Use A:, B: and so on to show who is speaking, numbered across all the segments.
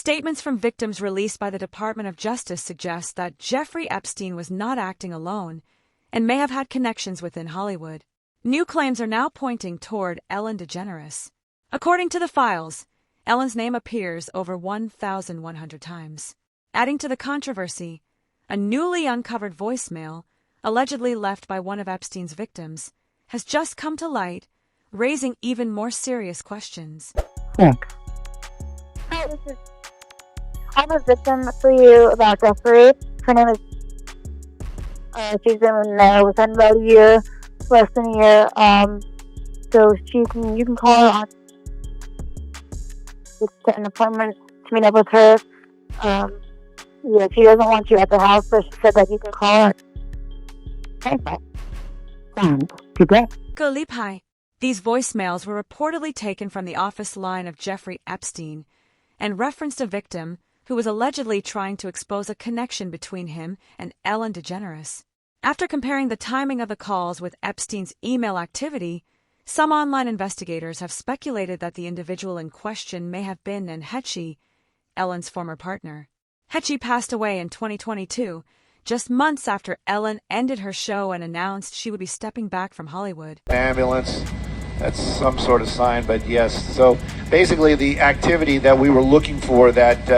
A: Statements from victims released by the Department of Justice suggest that Jeffrey Epstein was not acting alone and may have had connections within Hollywood. New claims are now pointing toward Ellen DeGeneres. According to the files, Ellen's name appears over 1,100 times. Adding to the controversy, a newly uncovered voicemail, allegedly left by one of Epstein's victims, has just come to light, raising even more serious questions.
B: Yeah. Hi, I'm a victim for you about Jeffrey. Her name is, she's been within about a year, less than a year. So you can call her on, get an appointment to meet up with her. Yeah, she doesn't want you at the house, but she said that you can call her.
A: Lipai. These voicemails were reportedly taken from the office line of Jeffrey Epstein and referenced a victim who was allegedly trying to expose a connection between him and Ellen DeGeneres. After comparing the timing of the calls with Epstein's email activity, some online investigators have speculated that the individual in question may have been Hetchy, Ellen's former partner. Hetchy passed away in 2022, just months after Ellen ended her show and announced she would be stepping back from Hollywood.
C: Ambulance, that's some sort of sign, but yes. So basically the activity that we were looking for, that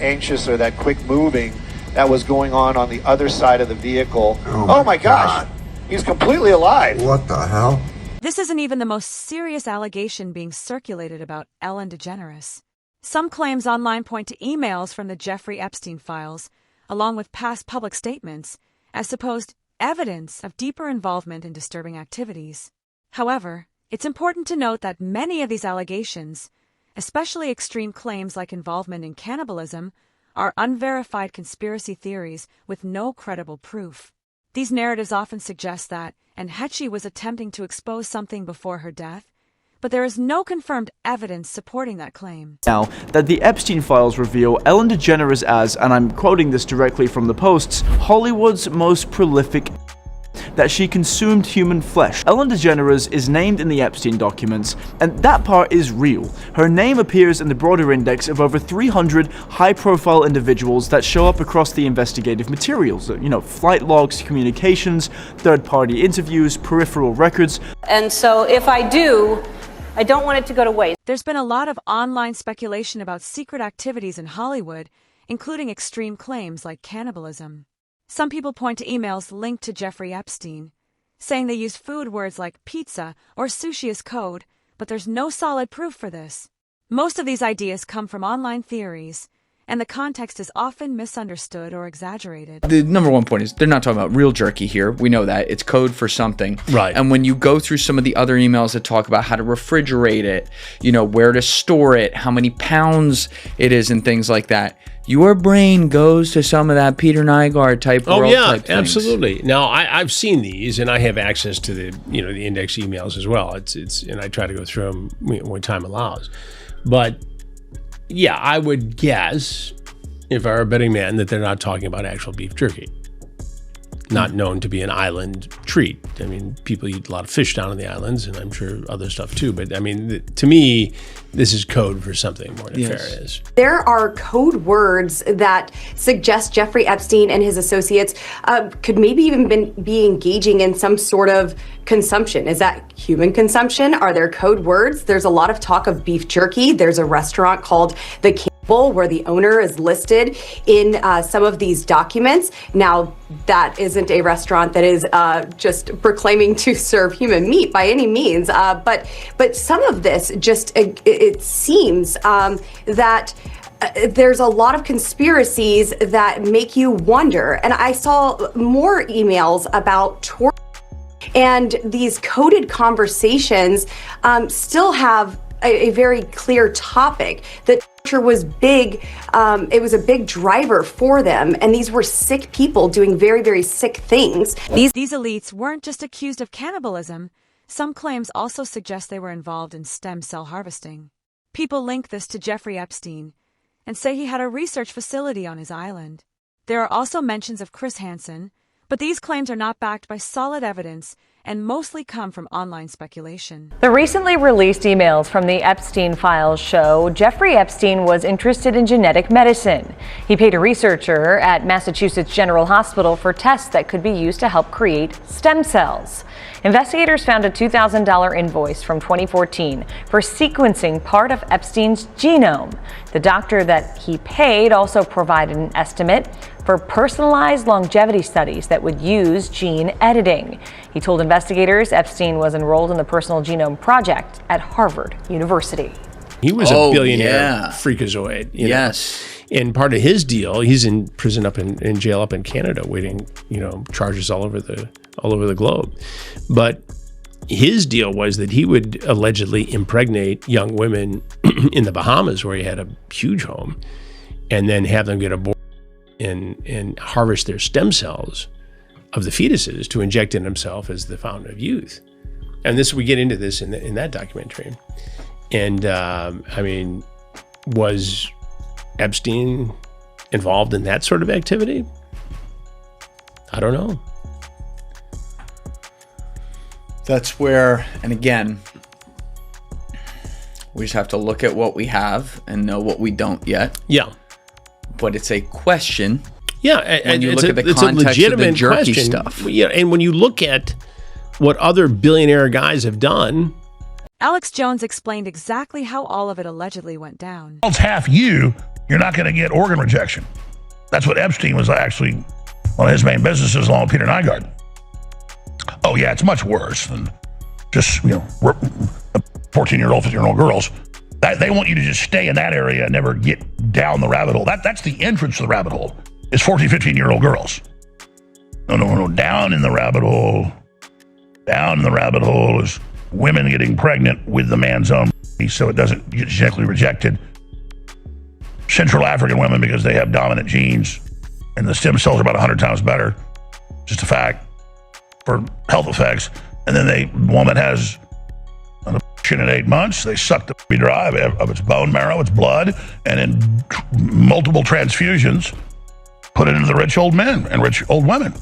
C: anxious or that quick moving, that was going on the other side of the vehicle. Oh my gosh, he's completely alive.
D: What the hell?
A: This isn't even the most serious allegation being circulated about Ellen DeGeneres. Some claims online point to emails from the Jeffrey Epstein files, along with past public statements, as supposed evidence of deeper involvement in disturbing activities. However, it's important to note that many of these allegations, especially extreme claims like involvement in cannibalism, are unverified conspiracy theories with no credible proof. These narratives often suggest that Hetchy was attempting to expose something before her death, but there is no confirmed evidence supporting that claim.
E: Now, that the Epstein files reveal Ellen DeGeneres as, and I'm quoting this directly from the posts, Hollywood's most prolific, that she consumed human flesh. Ellen DeGeneres is named in the Epstein documents, and that part is real. Her name appears in the broader index of over 300 high-profile individuals that show up across the investigative materials. Flight logs, communications, third-party interviews, peripheral records.
F: And so if I do, I don't want it to go to waste.
A: There's been a lot of online speculation about secret activities in Hollywood, including extreme claims like cannibalism. Some people point to emails linked to Jeffrey Epstein, saying they use food words like pizza or sushi as code, but there's no solid proof for this. Most of these ideas come from online theories, and the context is often misunderstood or exaggerated.
G: The number one point is they're not talking about real jerky here. We know that. It's code for something.
H: Right.
G: And when you go through some of the other emails that talk about how to refrigerate it, where to store it, how many pounds it is and things like that, your brain goes to some of that Peter Nygaard type world type things.
H: Absolutely. Now, I've seen these, and I have access to the the index emails as well. It's and I try to go through them when time allows. But yeah, I would guess, if I were a betting man, that they're not talking about actual beef jerky. Not known to be an island treat. I mean, people eat a lot of fish down on the islands, and I'm sure other stuff too. But I mean, to me, this is code for something more nefarious.
I: Yes. There are code words that suggest Jeffrey Epstein and his associates could maybe even be engaging in some sort of consumption. Is that human consumption? Are there code words? There's a lot of talk of beef jerky. There's a restaurant called The Campbell where the owner is listed in some of these documents. Now, that isn't a restaurant that is just proclaiming to serve human meat by any means. But some of this just, it seems that there's a lot of conspiracies that make you wonder. And I saw more emails about torture, and these coded conversations still have a very clear topic. That torture was big. It was a big driver for them, and these were sick people doing very, very sick things.
A: These elites weren't just accused of cannibalism. Some claims also suggest they were involved in stem cell harvesting. People link this to Jeffrey Epstein and say he had a research facility on his island. There are also mentions of Chris Hansen, but these claims are not backed by solid evidence and mostly come from online speculation.
D: The recently released emails from the Epstein files show Jeffrey Epstein was interested in genetic medicine. He paid a researcher at Massachusetts General Hospital for tests that could be used to help create stem cells. Investigators found a $2,000 invoice from 2014 for sequencing part of Epstein's genome. The doctor that he paid also provided an estimate for personalized longevity studies that would use gene editing. He told investigators Epstein was enrolled in the Personal Genome Project at Harvard University.
H: He was a billionaire freakazoid.
G: Yes.
H: And part of his deal, he's in prison in jail up in Canada, waiting, charges all over the globe. But his deal was that he would allegedly impregnate young women in the Bahamas, where he had a huge home, and then have them get aborted and harvest their stem cells of the fetuses to inject in himself as the fountain of youth. And we get into this in that documentary. And was Epstein involved in that sort of activity? I don't know.
G: That's where, and again, we just have to look at what we have and know what we don't yet.
H: Yeah.
G: But it's a question.
H: Yeah,
G: and you look at the context of the jerky stuff.
H: Yeah, and when you look at what other billionaire guys have done.
A: Alex Jones explained exactly how all of it allegedly went down.
J: It's half you're not going to get organ rejection. That's what Epstein was actually one of his main businesses, along with Peter Nygaard. Oh yeah, it's much worse than just 14-year-old, 15-year-old girls. They want you to just stay in that area and never get down the rabbit hole. That's the entrance to the rabbit hole. Is 14, 15-year-old girls. No. Down in the rabbit hole. Down in the rabbit hole is women getting pregnant with the man's own body so it doesn't get genetically rejected. Central African women, because they have dominant genes and the stem cells are about 100 times better. Just a fact for health effects. And then the woman has in 8 months, they suck the baby dry of its bone marrow, its blood, and in multiple transfusions, put it into the rich old men and rich old women.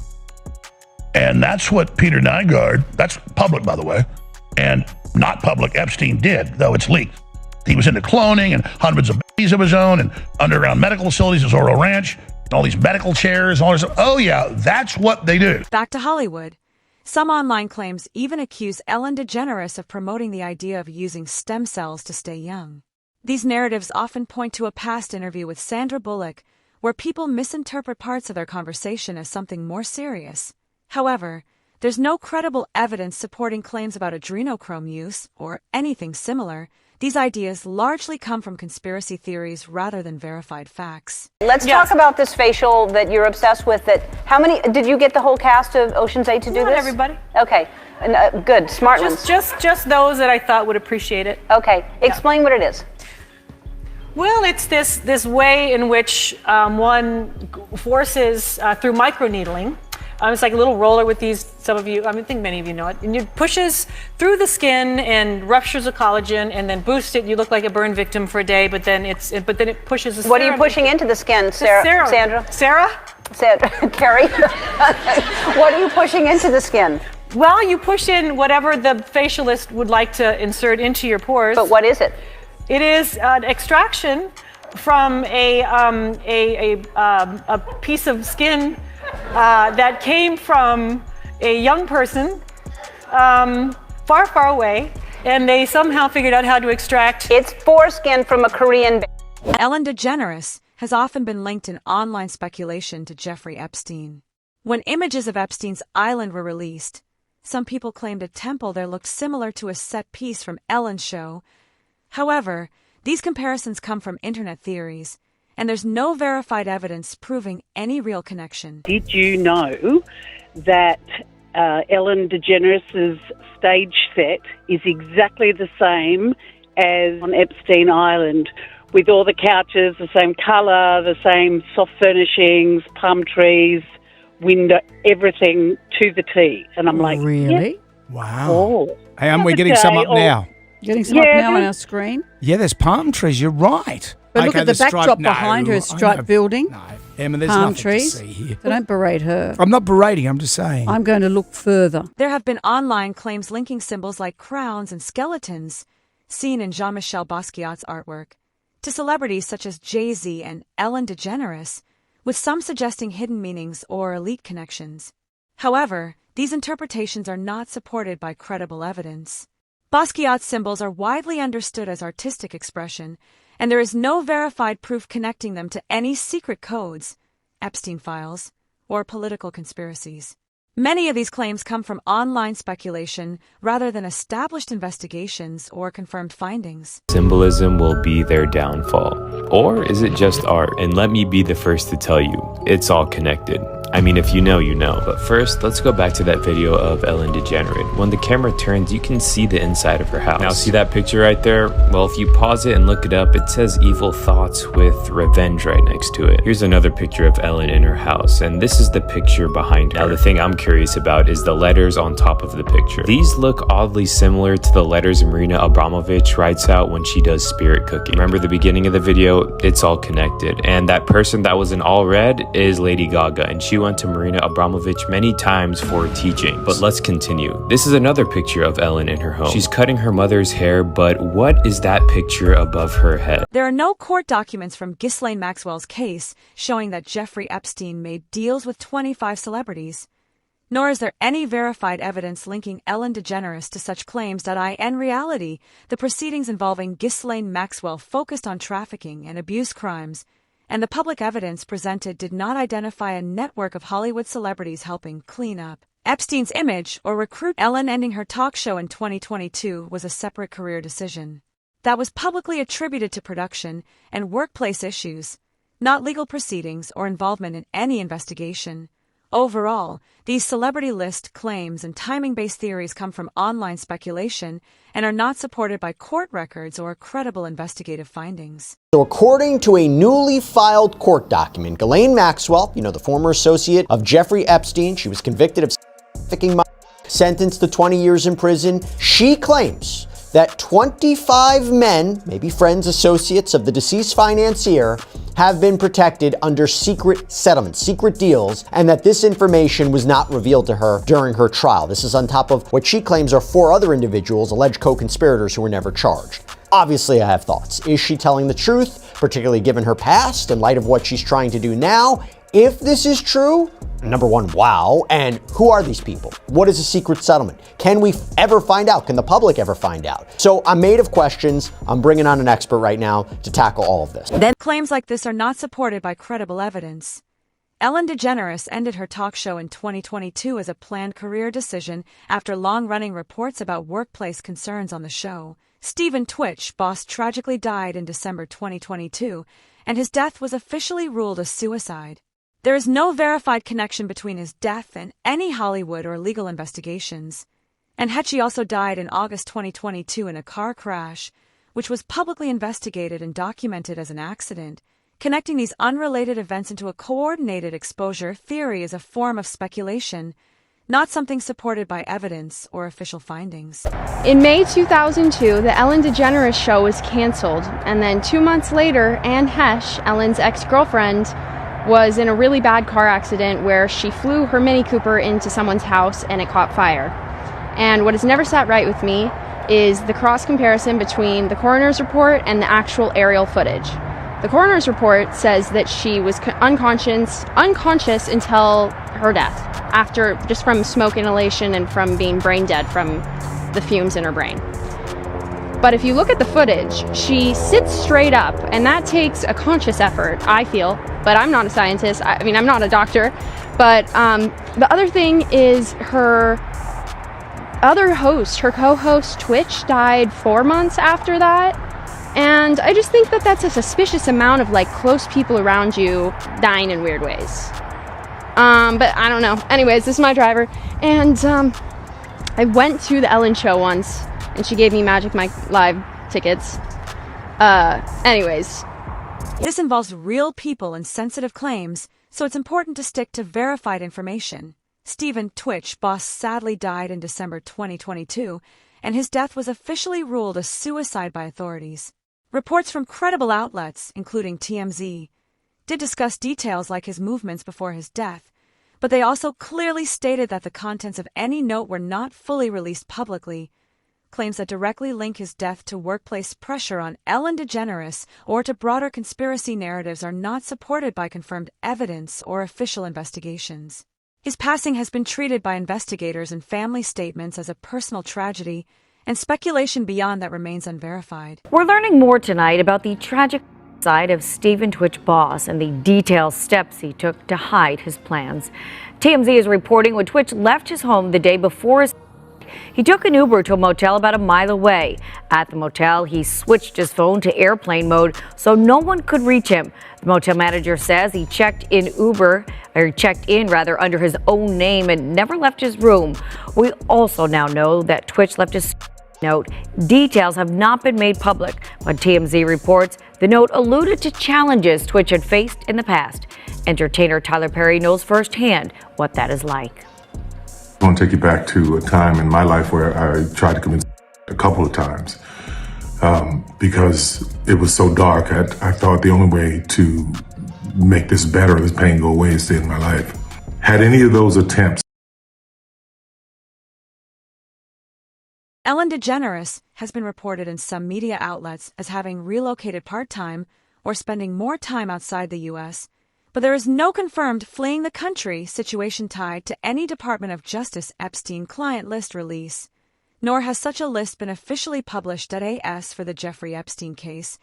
J: And that's what Peter Nygaard, that's public, by the way, and not public, Epstein did, though it's leaked. He was into cloning and hundreds of babies of his own and underground medical facilities at Zorro Ranch, and all these medical chairs, all this. Oh yeah, that's what they do.
A: Back to Hollywood. Some online claims even accuse Ellen DeGeneres of promoting the idea of using stem cells to stay young. These narratives often point to a past interview with Sandra Bullock, where people misinterpret parts of their conversation as something more serious. However, there's no credible evidence supporting claims about adrenochrome use or anything similar. These ideas largely come from conspiracy theories rather than verified facts.
F: Let's talk about this facial that you're obsessed with. How many did you get the whole cast of Ocean's 8 to do
K: Not
F: this?
K: everybody.
F: Okay, good, smart ones.
K: Just those that I thought would appreciate it.
F: Okay, explain what it is.
K: Well, it's this way in which one forces through microneedling. It's like a little roller with these, some of you, I think many of you know it, and it pushes through the skin and ruptures the collagen and then boosts it. You look like a burn victim for a day, but then it pushes the
F: What are you pushing into the skin, Sandra?
K: Sarah?
F: Carrie? What are you pushing into the skin?
K: Well, you push in whatever the facialist would like to insert into your pores.
F: But what is it?
K: It is an extraction from a piece of skin that came from a young person far, far away, and they somehow figured out how to extract.
F: It's foreskin from a Korean.
A: Ellen DeGeneres has often been linked in online speculation to Jeffrey Epstein. When images of Epstein's island were released, some people claimed a temple there looked similar to a set piece from Ellen's show. However, these comparisons come from internet theories, and there's no verified evidence proving any real connection.
L: Did you know that Ellen DeGeneres' stage set is exactly the same as on Epstein Island, with all the couches, the same colour, the same soft furnishings, palm trees, window, everything to the T? And I'm like,
M: really?
L: Yeah.
M: Wow.
L: Oh.
M: Hey, we're getting some up now.
N: Getting some up now on our screen?
M: Yeah, there's palm trees. You're right.
N: But look at the backdrop behind her, striped building.
M: No. Emma, there's
N: palm
M: nothing
N: trees.
M: to see here.
N: So don't berate her.
M: I'm not berating, I'm just saying.
N: I'm going to look further.
A: There have been online claims linking symbols like crowns and skeletons, seen in Jean-Michel Basquiat's artwork, to celebrities such as Jay-Z and Ellen DeGeneres, with some suggesting hidden meanings or elite connections. However, these interpretations are not supported by credible evidence. Basquiat's symbols are widely understood as artistic expression, and there is no verified proof connecting them to any secret codes, Epstein files, or political conspiracies. Many of these claims come from online speculation rather than established investigations or confirmed findings.
O: Symbolism will be their downfall. Or is it just art? And let me be the first to tell you, it's all connected. I mean, if you know, you know. But first, let's go back to that video of Ellen DeGeneres. When the camera turns, you can see the inside of her house. Now, see that picture right there? Well, if you pause it and look it up, it says evil thoughts with revenge right next to it. Here's another picture of Ellen in her house, and this is the picture behind her. Now, the thing I'm curious about is the letters on top of the picture. These look oddly similar to the letters Marina Abramovich writes out when she does spirit cooking. Remember the beginning of the video? It's all connected. And that person that was in all red is Lady Gaga, and she went to Marina Abramovich many times for teaching. But let's continue. This is another picture of Ellen in her home. She's cutting her mother's hair, but what is that picture above her head?
A: There are no court documents from Ghislaine Maxwell's case showing that Jeffrey Epstein made deals with 25 celebrities, nor is there any verified evidence linking Ellen DeGeneres to such claims. In reality, the proceedings involving Ghislaine Maxwell focused on trafficking and abuse crimes, and the public evidence presented did not identify a network of Hollywood celebrities helping clean up Epstein's image or recruit. Ellen ending her talk show in 2022 was a separate career decision that was publicly attributed to production and workplace issues, not legal proceedings or involvement in any investigation. Overall, these celebrity list claims and timing-based theories come from online speculation and are not supported by court records or credible investigative findings.
P: So according to a newly filed court document, Ghislaine Maxwell, the former associate of Jeffrey Epstein, she was convicted of trafficking, sentenced to 20 years in prison. She claims that 25 men, maybe friends, associates of the deceased financier, have been protected under secret settlements, secret deals, and that this information was not revealed to her during her trial. This is on top of what she claims are 4 other individuals, alleged co-conspirators, who were never charged. Obviously, I have thoughts. Is she telling the truth, particularly given her past, in light of what she's trying to do now? If this is true, number one, wow. And who are these people? What is a secret settlement? Can we ever find out? Can the public ever find out? So I'm made of questions. I'm bringing on an expert right now to tackle all of this.
A: Then claims like this are not supported by credible evidence. Ellen DeGeneres ended her talk show in 2022 as a planned career decision after long-running reports about workplace concerns on the show. Stephen Twitch, boss, tragically died in December 2022, and his death was officially ruled a suicide. There is no verified connection between his death and any Hollywood or legal investigations. And Hetchy also died in August 2022 in a car crash, which was publicly investigated and documented as an accident. Connecting these unrelated events into a coordinated exposure theory is a form of speculation, not something supported by evidence or official findings.
Q: In May 2002, the Ellen DeGeneres show was canceled, and then 2 months later, Anne Hesh, Ellen's ex-girlfriend, was in a really bad car accident where she flew her Mini Cooper into someone's house and it caught fire. And what has never sat right with me is the cross comparison between the coroner's report and the actual aerial footage. The coroner's report says that she was unconscious until her death, after just from smoke inhalation and from being brain dead from the fumes in her brain. But if you look at the footage, she sits straight up, and that takes a conscious effort, I feel, but I'm not a scientist. I mean, I'm not a doctor. But the other thing is her other host, her co-host Twitch, died 4 months after that. And I just think that that's a suspicious amount of close people around you dying in weird ways. But I don't know. Anyways, this is my driver. And I went to the Ellen show once, and she gave me Magic Mike Live tickets. Anyways.
A: This involves real people and sensitive claims, so it's important to stick to verified information. Stephen Twitch, boss, sadly died in December 2022, and his death was officially ruled a suicide by authorities. Reports from credible outlets, including TMZ, did discuss details like his movements before his death, but they also clearly stated that the contents of any note were not fully released publicly. Claims that directly link his death to workplace pressure on Ellen DeGeneres or to broader conspiracy narratives are not supported by confirmed evidence or official investigations. His passing has been treated by investigators and family statements as a personal tragedy, and speculation beyond that remains unverified.
R: We're learning more tonight about the tragic side of Stephen Twitch Boss and the detailed steps he took to hide his plans. TMZ is reporting when Twitch left his home the day before he took an Uber to a motel about a mile away. At the motel, he switched his phone to airplane mode so no one could reach him. The motel manager says he checked in under his own name and never left his room. We also now know that Twitch left his note. Details have not been made public, but TMZ reports the note alluded to challenges Twitch had faced in the past. Entertainer Tyler Perry knows firsthand what that is like.
S: I want to take you back to a time in my life where I tried to commit a couple of times because it was so dark. I thought the only way to make this better, this pain go away, is to end my life. Had any of those attempts.
A: Ellen DeGeneres has been reported in some media outlets as having relocated part-time or spending more time outside the U.S., but there is no confirmed fleeing the country situation tied to any Department of Justice Epstein client list release, nor has such a list been officially published at AS for the Jeffrey Epstein case.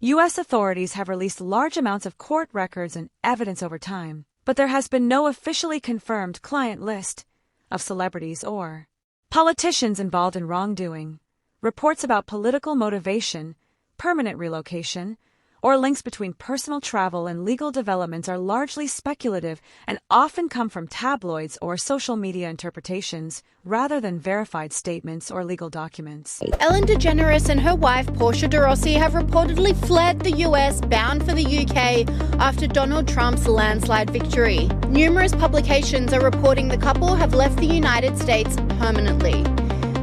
A: U.S. authorities have released large amounts of court records and evidence over time, but there has been no officially confirmed client list of celebrities or politicians involved in wrongdoing. Reports about political motivation, permanent relocation, or links between personal travel and legal developments are largely speculative and often come from tabloids or social media interpretations rather than verified statements or legal documents.
T: Ellen DeGeneres and her wife Portia de Rossi have reportedly fled the US bound for the UK after Donald Trump's landslide victory. Numerous publications are reporting the couple have left the United States permanently.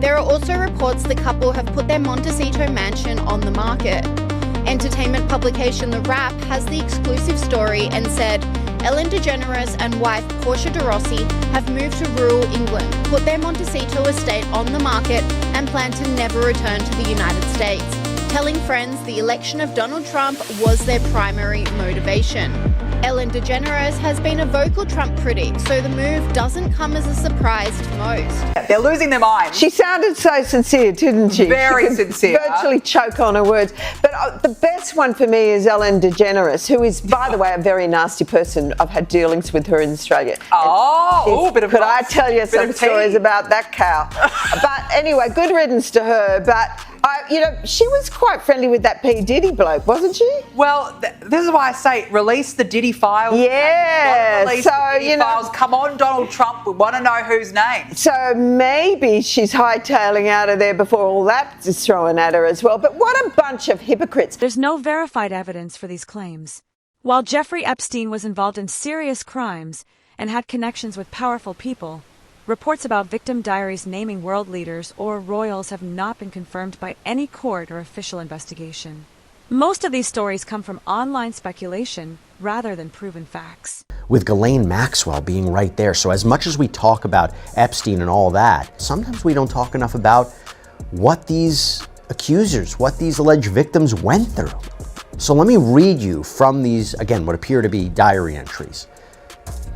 T: There are also reports the couple have put their Montecito mansion on the market. Entertainment publication The Wrap has the exclusive story and said Ellen DeGeneres and wife Portia de Rossi have moved to rural England, put their Montecito estate on the market and plan to never return to the United States, telling friends the election of Donald Trump was their primary motivation. Ellen DeGeneres has been a vocal Trump critic, so the move doesn't come as a surprise to most.
U: They're losing their minds.
V: She sounded so sincere, didn't she?
U: Very
V: she
U: sincere.
V: Virtually choke on her words. But the best one for me is Ellen DeGeneres, who is, by the way, a very nasty person. I've had dealings with her in Australia. Could I tell you some stories about that cow? But anyway, good riddance to her. But she was quite friendly with that P. Diddy bloke, wasn't she?
U: Well, this is why I say release the Diddy files.
V: Yeah.
U: Release the Diddy files. Come on, Donald Trump. We want to know whose name.
V: So maybe she's hightailing out of there before all that is thrown at her as well. But what a bunch of hypocrites.
A: There's no verified evidence for these claims. While Jeffrey Epstein was involved in serious crimes and had connections with powerful people, reports about victim diaries naming world leaders or royals have not been confirmed by any court or official investigation. Most of these stories come from online speculation rather than proven facts.
P: With Ghislaine Maxwell being right there, so as much as we talk about Epstein and all that, sometimes we don't talk enough about what these accusers, what these alleged victims went through. So let me read you from these, again, what appear to be diary entries.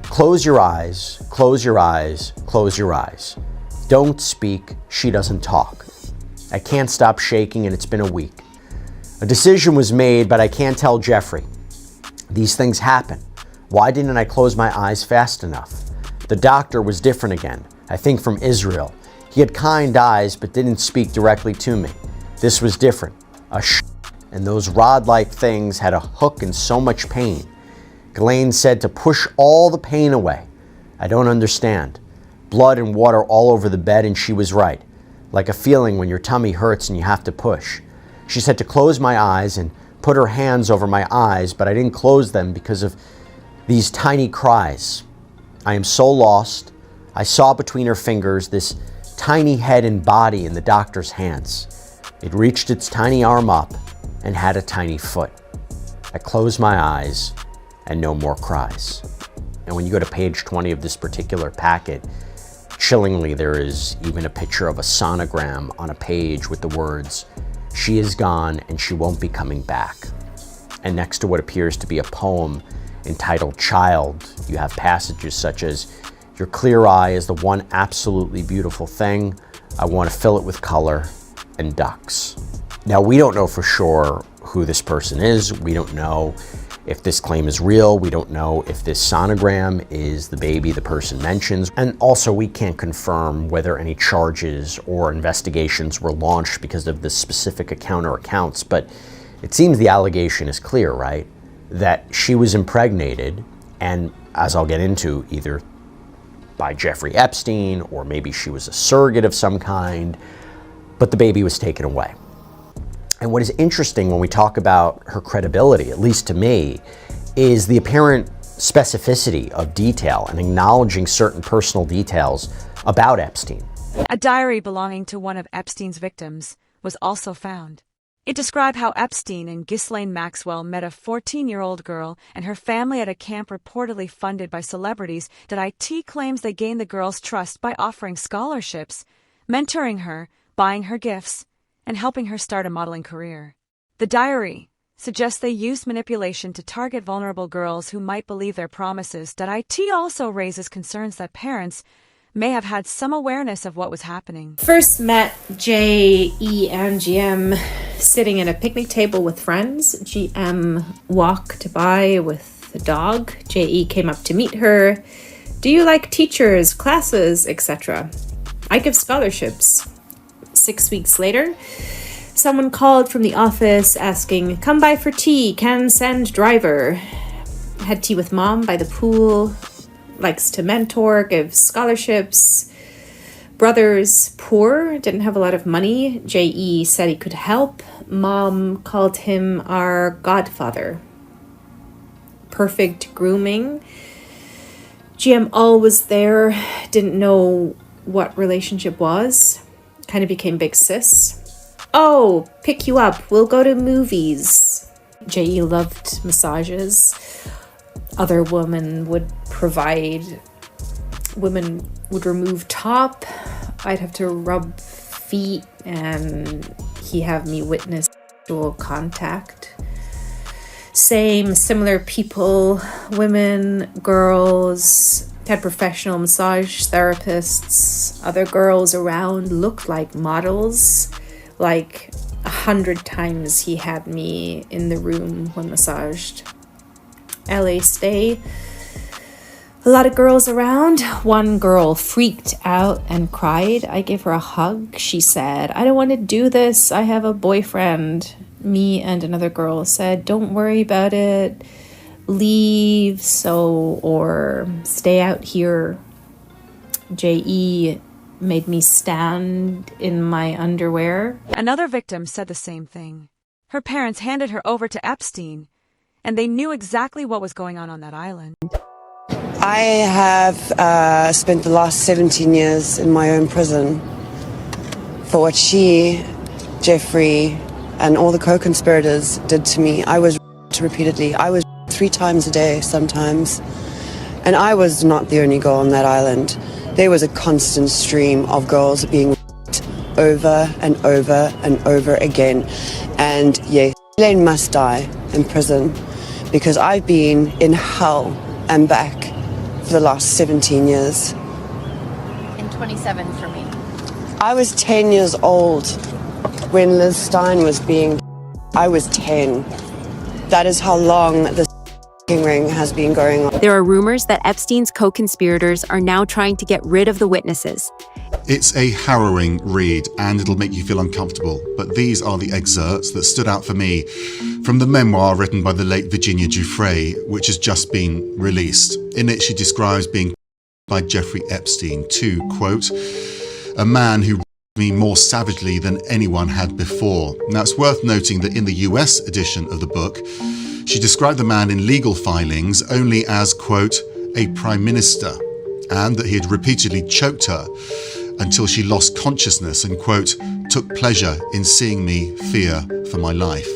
P: Close your eyes, close your eyes, close your eyes. Don't speak, she doesn't talk. I can't stop shaking and it's been a week. A decision was made, but I can't tell Jeffrey. These things happen. Why didn't I close my eyes fast enough? The doctor was different again, I think from Israel. He had kind eyes, but didn't speak directly to me. This was different. And those rod-like things had a hook and so much pain. Ghislaine said to push all the pain away. I don't understand. Blood and water all over the bed, and she was right. Like a feeling when your tummy hurts and you have to push. She said to close my eyes and put her hands over my eyes, but I didn't close them because of these tiny cries. I am so lost. I saw between her fingers this tiny head and body in the doctor's hands. It reached its tiny arm up and had a tiny foot. I closed my eyes and no more cries. And when you go to page 20 of this particular packet, chillingly, there is even a picture of a sonogram on a page with the words, "She is gone and she won't be coming back." And next to what appears to be a poem entitled Child, you have passages such as, "Your clear eye is the one absolutely beautiful thing. I want to fill it with color and ducks." Now, we don't know for sure who this person is. We don't know if this claim is real. We don't know if this sonogram is the baby the person mentions. And also, we can't confirm whether any charges or investigations were launched because of this specific account or accounts. But it seems the allegation is clear, right? That she was impregnated, and as I'll get into, either by Jeffrey Epstein, or maybe she was a surrogate of some kind, but the baby was taken away. And what is interesting when we talk about her credibility, at least to me, is the apparent specificity of detail and acknowledging certain personal details about Epstein.
A: A diary belonging to one of Epstein's victims was also found. It described how Epstein and Ghislaine Maxwell met a 14-year-old girl and her family at a camp reportedly funded by celebrities. IT claims they gained the girl's trust by offering scholarships, mentoring her, buying her gifts, and helping her start a modeling career. The diary suggests they used manipulation to target vulnerable girls who might believe their promises. IT also raises concerns that parents may have had some awareness of what was happening.
B: First met J.E. and GM sitting at a picnic table with friends. GM walked by with the dog. J.E. came up to meet her. "Do you like teachers, classes, etc.? I give scholarships." 6 weeks later, someone called from the office asking, "Come by for tea, can send driver." Had tea with mom by the pool. Likes to mentor, give scholarships. Brothers, poor, didn't have a lot of money. J.E. said he could help. Mom called him our godfather. Perfect grooming. GM always there, didn't know what relationship was. Kind of became big sis. "Oh, pick you up, we'll go to movies." J.E. loved massages. Other women would provide. Women would remove top. I'd have to rub feet, and he have me witness sexual contact. Similar people, women, girls, had professional massage therapists. Other girls around looked like models. Like 100 times he had me in the room when massaged. LA stay. A lot of girls around. One girl freaked out and cried. I gave her a hug. She said, "I don't want to do this. I have a boyfriend." Me and another girl said, "Don't worry about it. Leave or stay out here." J.E. made me stand in my underwear.
A: Another victim said the same thing. Her parents handed her over to Epstein, and they knew exactly what was going on that island.
C: I have spent the last 17 years in my own prison for what she, Jeffrey, and all the co-conspirators did to me. I was repeatedly. I was 3 times a day sometimes. And I was not the only girl on that island. There was a constant stream of girls being over and over and over again. And yes, Elaine must die in prison because I've been in hell and back for the last 17 years.
T: And 27 for me.
C: I was 10 years old when Liz Stein was being. I was 10. That is how long the ring has been going on.
W: There are rumors that Epstein's co-conspirators are now trying to get rid of the witnesses.
X: It's a harrowing read and it'll make you feel uncomfortable, but these are the excerpts that stood out for me from the memoir written by the late Virginia Giuffre, which has just been released. In it, she describes being by Jeffrey Epstein to, quote, "a man who me more savagely than anyone had before." Now, it's worth noting that in the US edition of the book, she described the man in legal filings only as, quote, "a prime minister," and that he had repeatedly choked her until she lost consciousness and, quote, "took pleasure in seeing me fear for my life."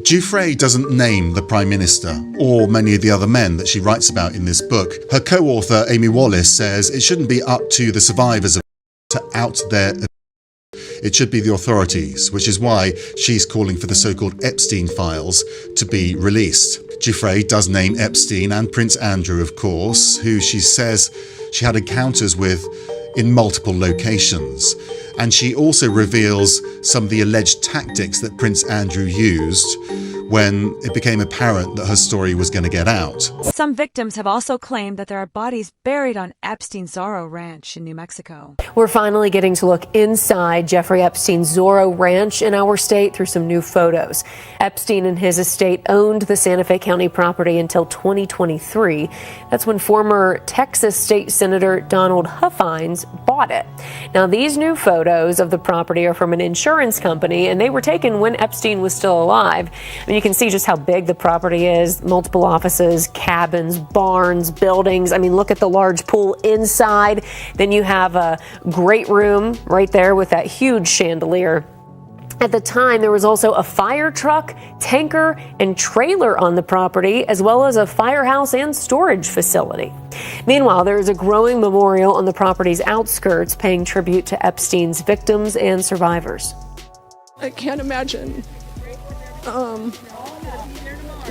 X: Giuffre doesn't name the Prime Minister or many of the other men that she writes about in this book. Her co-author, Amy Wallace, says it shouldn't be up to the survivors to out their... It should be the authorities, which is why she's calling for the so-called Epstein files to be released. Giuffre does name Epstein and Prince Andrew, of course, who she says she had encounters with in multiple locations. And she also reveals some of the alleged tactics that Prince Andrew used when it became apparent that her story was going to get out.
A: Some victims have also claimed that there are bodies buried on Epstein's Zorro Ranch in New Mexico.
D: We're finally getting to look inside Jeffrey Epstein's Zorro Ranch in our state through some new photos. Epstein and his estate owned the Santa Fe County property until 2023. That's when former Texas State Senator Donald Huffines bought it. Now, these new photos of the property are from an insurance company, and they were taken when Epstein was still alive. I mean, you can see just how big the property is, multiple offices, cabins, barns, buildings. I mean, look at the large pool inside. Then you have a great room right there with that huge chandelier. At the time, there was also a fire truck, tanker, and trailer on the property, as well as a firehouse and storage facility. Meanwhile, there is a growing memorial on the property's outskirts paying tribute to Epstein's victims and survivors.
E: I can't imagine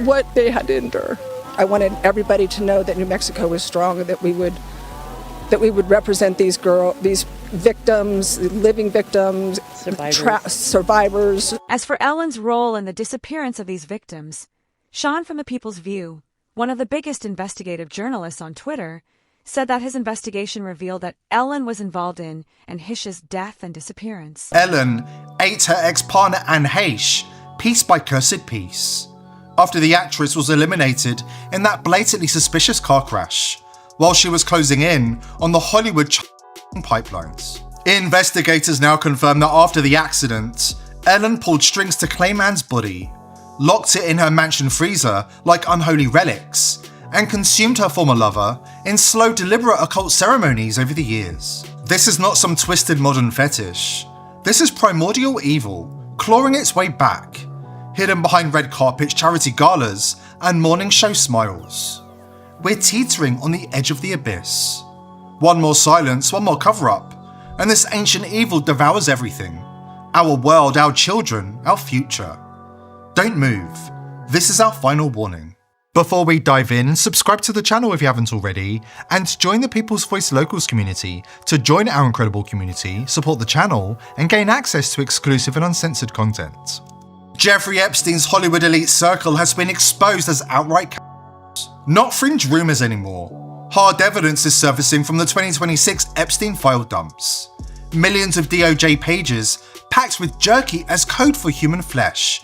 E: what they had to endure. I wanted everybody to know that New Mexico was strong, and that we would represent these victims, living victims, survivors.
A: As for Ellen's role in the disappearance of these victims, Sean from The People's View, one of the biggest investigative journalists on Twitter, said that his investigation revealed that Ellen was involved in Hish's death and disappearance.
G: Ellen ate her ex-partner Anne Heche piece by cursed piece after the actress was eliminated in that blatantly suspicious car crash while she was closing in on the Hollywood pipelines. Investigators now confirm that after the accident, Ellen pulled strings to claim Anne's body, locked it in her mansion freezer like unholy relics, and consumed her former lover in slow, deliberate occult ceremonies over the years. This is not some twisted modern fetish. This is primordial evil, clawing its way back, hidden behind red carpets, charity galas, and morning show smiles. We're teetering on the edge of the abyss. One more silence, one more cover-up, and this ancient evil devours everything. Our world, our children, our future. Don't move. This is our final warning. Before we dive in, subscribe to the channel if you haven't already, and join the People's Voice Locals community to join our incredible community, support the channel, and gain access to exclusive and uncensored content. Jeffrey Epstein's Hollywood elite circle has been exposed as outright chaos. Not fringe rumors anymore. Hard evidence is surfacing from the 2026 Epstein file dumps. Millions of DOJ pages packed with jerky as code for human flesh,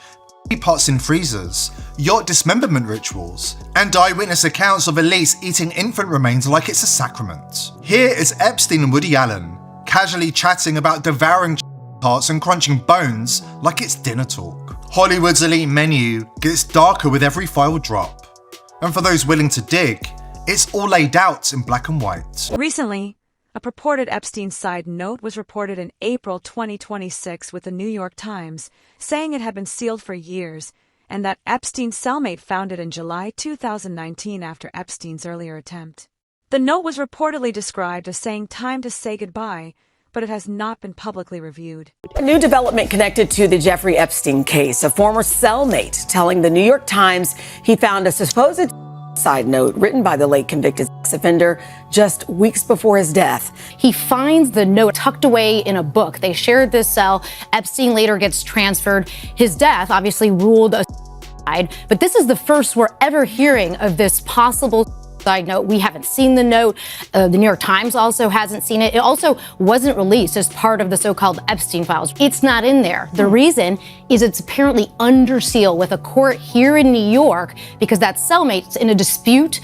G: parts in freezers, yacht dismemberment rituals, and eyewitness accounts of elites eating infant remains like it's a sacrament. Here is Epstein and Woody Allen, casually chatting about devouring parts and crunching bones like it's dinner talk. Hollywood's elite menu gets darker with every file drop. And for those willing to dig, it's all laid out in black and white.
A: Recently, a purported Epstein side note was reported in April 2026 with the New York Times, saying it had been sealed for years, and that Epstein's cellmate found it in July 2019 after Epstein's earlier attempt. The note was reportedly described as saying time to say goodbye, but it has not been publicly reviewed.
I: A new development connected to the Jeffrey Epstein case, a former cellmate telling the New York Times he found a supposed side note written by the late convicted sex offender just weeks before his death.
Y: He finds the note tucked away in a book. They shared this cell. Epstein later gets transferred. His death obviously ruled a side, but this is the first we're ever hearing of this possible side note. We haven't seen the note. The New York Times also hasn't seen it. It also wasn't released as part of the so-called Epstein files. It's not in there. The reason is it's apparently under seal with a court here in New York because that cellmate's in a dispute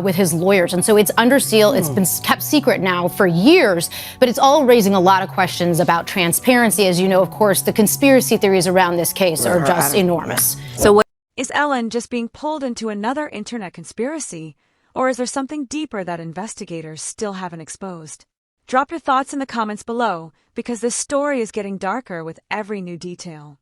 Y: with his lawyers. And so it's under seal. It's been kept secret now for years, but it's all raising a lot of questions about transparency. As you know, of course, the conspiracy theories around this case are just enormous.
A: So is Ellen just being pulled into another internet conspiracy? Or is there something deeper that investigators still haven't exposed? Drop your thoughts in the comments below, because this story is getting darker with every new detail.